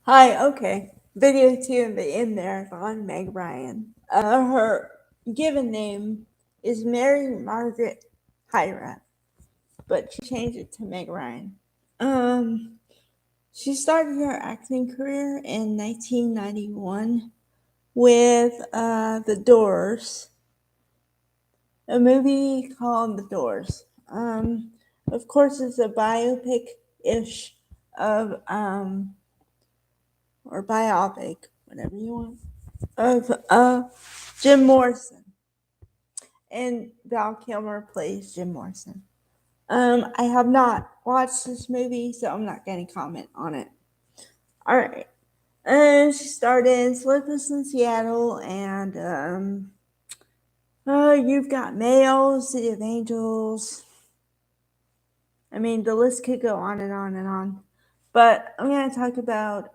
Hi, okay. Video 2 in the end there is on Meg Ryan. Her given name is Mary Margaret Hyra, but she changed it to Meg Ryan. Um, she started her acting career in 1991 with The Doors, a movie called The Doors. Of course, it's a biopic ish of, or biopic, whatever you want, of Jim Morrison, and Val Kilmer plays Jim Morrison. I have not watched this movie, so I'm not going to comment on it. All right. And she starred in Sleepless in Seattle and You've Got Mail, City of Angels. I mean, the list could go on and on and on. But I'm going to talk about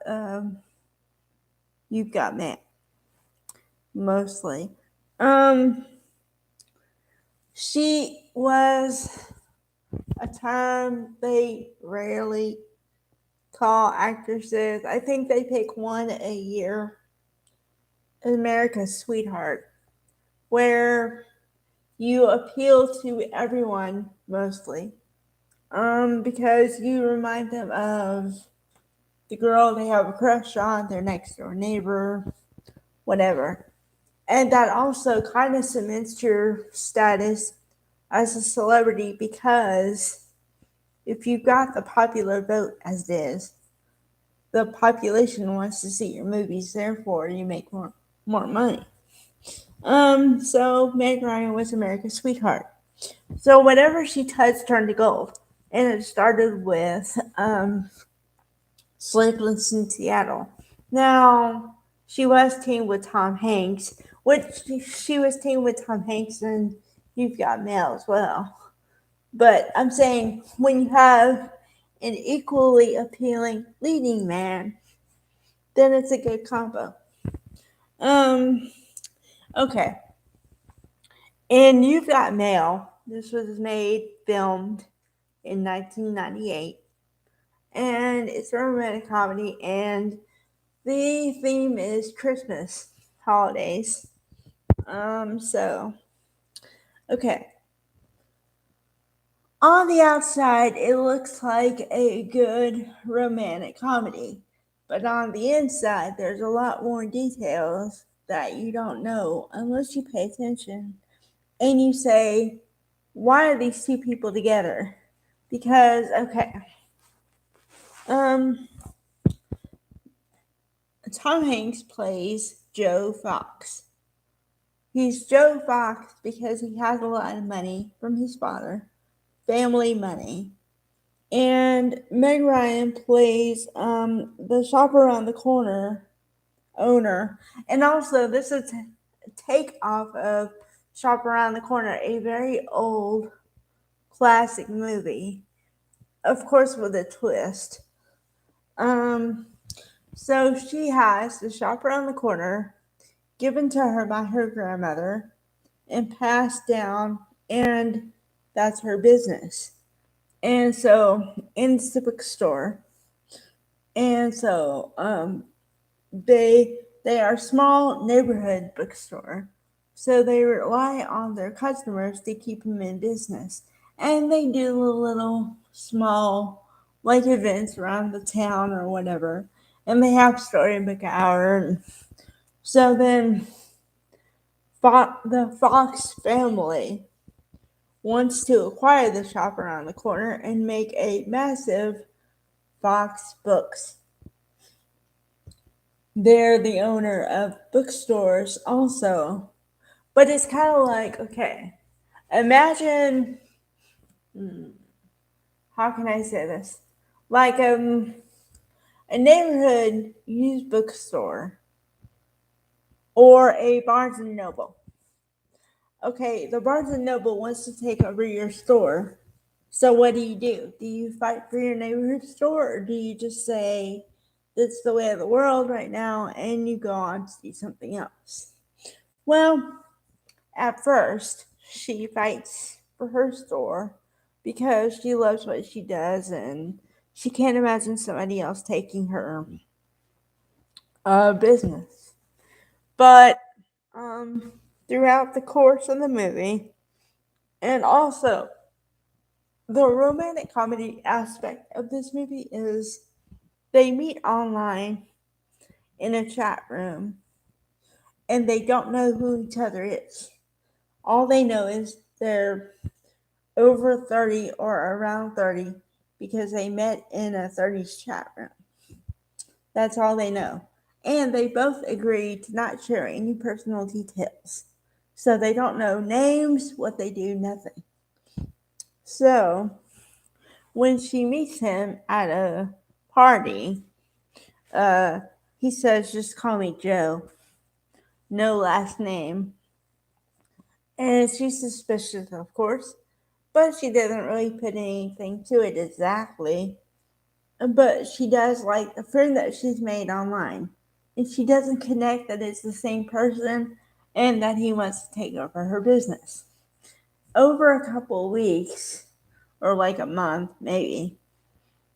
You've Got Mail mostly. She was a term they rarely call actresses. I think they pick one a year. America's Sweetheart, where you appeal to everyone mostly, because you remind them of the girl they have a crush on, their next door neighbor, whatever. And that also kind of cements your status as a celebrity because if you've got the popular vote as it is, the population wants to see your movies, therefore you make more money. So Meg Ryan was America's Sweetheart. So whatever she touched turned to gold. And it started with Sleepless in Seattle. Now, she was teamed with Tom Hanks, which she was teamed with Tom Hanks and You've Got Mail as well. But I'm saying when you have an equally appealing leading man, then it's a good combo. Um, okay. And You've Got Mail. This was filmed in 1998. And it's a romantic comedy, and the theme is Christmas holidays. So, okay. On the outside, it looks like a good romantic comedy. But on the inside, there's a lot more details that you don't know unless you pay attention. And you say, why are these two people together? Because, okay, um, Tom Hanks plays Joe Fox. He's Joe Fox because he has a lot of money from his father, family money. And Meg Ryan plays the shop around the corner owner. And also, this is a take off of Shop Around the Corner, a very old classic movie, of course, with a twist. Um, so she has the shop around the corner given to her by her grandmother and passed down, and that's her business. And so, in the bookstore, and so they are a small neighborhood bookstore, so they rely on their customers to keep them in business, and they do little small like events around the town or whatever, and they have storybook hour. And so then the Fox family wants to acquire the shop around the corner and make a massive Fox Books. They're the owner of bookstores also. But it's kind of like, okay, imagine, how can I say this? Like a neighborhood used bookstore or a Barnes and Noble. Okay, the Barnes and Noble wants to take over your store. So what do? Do you fight for your neighborhood store, or do you just say that's the way of the world right now and you go on to do something else? Well, at first, she fights for her store because she loves what she does and she can't imagine somebody else taking her. business. But um, throughout the course of the movie, and also the romantic comedy aspect of this movie is they meet online in a chat room and they don't know who each other is. All they know is they're over 30 or around 30 because they met in a 30s chat room. That's all they know. And they both agree to not share any personal details. So they don't know names, what they do, nothing. So when she meets him at a party, uh, he says, just call me Joe. No last name. And she's suspicious, of course, but she doesn't really put anything to it exactly. But she does like the friend that she's made online. And she doesn't connect that it's the same person and that he wants to take over her business. Over a couple of weeks, or like a month maybe,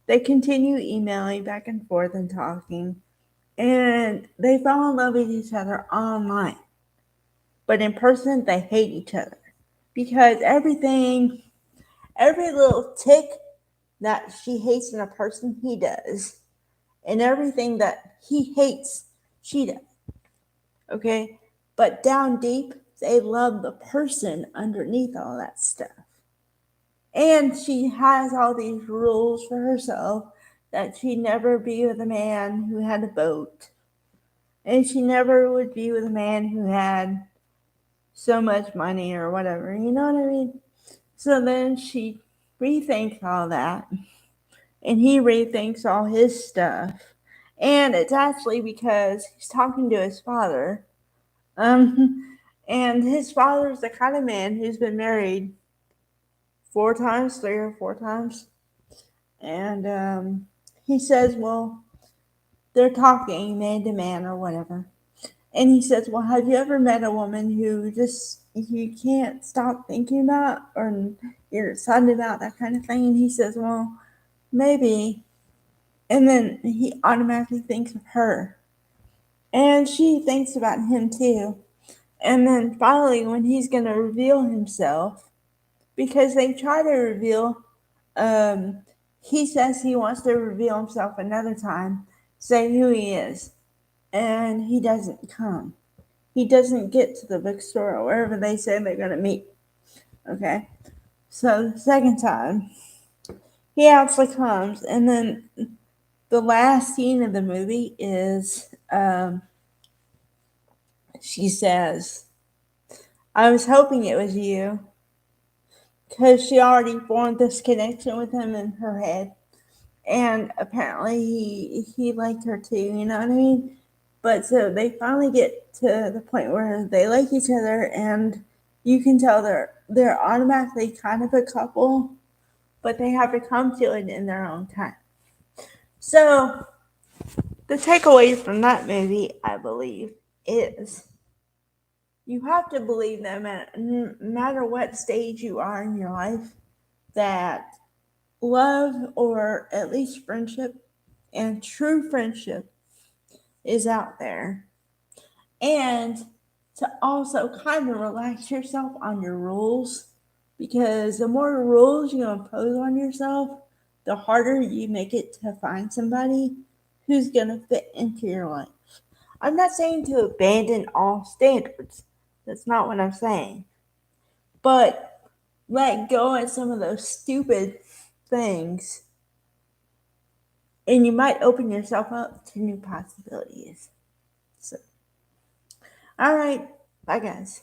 they continue emailing back and forth and talking, and they fall in love with each other online. But in person, they hate each other because every little tick that she hates in a person, he does. And everything that he hates, she does. Okay? But down deep, they love the person underneath all that stuff. And she has all these rules for herself that she'd never be with a man who had a boat. And she never would be with a man who had so much money or whatever. You know what I mean? So then she rethinks all that. And he rethinks all his stuff. And it's actually because he's talking to his father. And his father's the kind of man who's been married 4 times, 3 or 4 times. And he says, well, they're talking man to man or whatever. And he says, well, have you ever met a woman who just you can't stop thinking about or you're excited about, that kind of thing? And he says, well, maybe. And then he automatically thinks of her. And she thinks about him too. And then finally, when he's going to reveal himself, because they try to reveal, um, he says he wants to reveal himself another time, say who he is. And he doesn't come. He doesn't get to the bookstore or wherever they say they're going to meet. Okay? So the second time, he actually comes. And then the last scene of the movie is she says, I was hoping it was you. Because she already formed this connection with him in her head. And apparently he liked her too, you know what I mean? But so they finally get to the point where they like each other, and you can tell they're automatically kind of a couple, but they have to come to it in their own time. So the takeaway from that movie, I believe, is you have to believe that no matter what stage you are in your life, that love, or at least friendship, and true friendship is out there. And to also kind of relax yourself on your rules, because the more rules you impose on yourself, the harder you make it to find somebody who's going to fit into your life. I'm not saying to abandon all standards. That's not what I'm saying. But let go of some of those stupid things, and you might open yourself up to new possibilities. So, all right. Bye, guys.